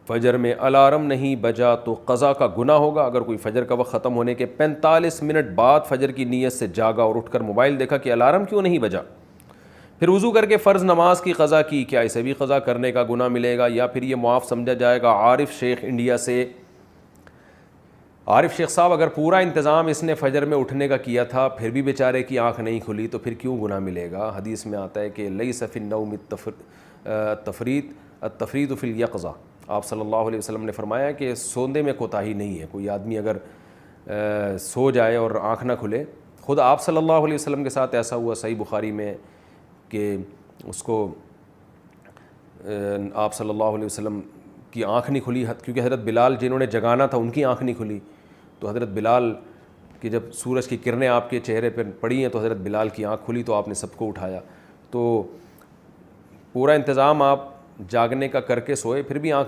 فجر میں الارم نہیں بجا تو قضا کا گناہ ہوگا. اگر کوئی فجر کا وقت ختم ہونے کے 45 منٹ بعد فجر کی نیت سے جاگا اور اٹھ کر موبائل دیکھا کہ الارم کیوں نہیں بجا, پھر وضو کر کے فرض نماز کی قضا کی, کیا اسے بھی قضا کرنے کا گناہ ملے گا یا پھر یہ معاف سمجھا جائے گا؟ عارف شیخ انڈیا سے. عارف شیخ صاحب, اگر پورا انتظام اس نے فجر میں اٹھنے کا کیا تھا پھر بھی بیچارے کی آنکھ نہیں کھلی تو پھر کیوں گناہ ملے گا؟ حدیث میں آتا ہے کہ لیس فی النوم التفریط فی الیقظہ. آپ صلی اللہ علیہ وسلم نے فرمایا کہ سوندے میں کوتاہی نہیں ہے. کوئی آدمی اگر سو جائے اور آنکھ نہ کھلے, خود آپ صلی اللہ علیہ وسلم کے ساتھ ایسا ہوا صحیح بخاری میں کہ اس کو آپ صلی اللہ علیہ وسلم کی آنکھ نہیں کھلی, کیونکہ حضرت بلال جنہوں نے جگانا تھا ان کی آنکھ نہیں کھلی, تو حضرت بلال کی جب سورج کی کرنیں آپ کے چہرے پر پڑی ہیں تو حضرت بلال کی آنکھ کھلی تو آپ نے سب کو اٹھایا. تو پورا انتظام آپ جاگنے کا کر کے سوئے پھر بھی آنکھ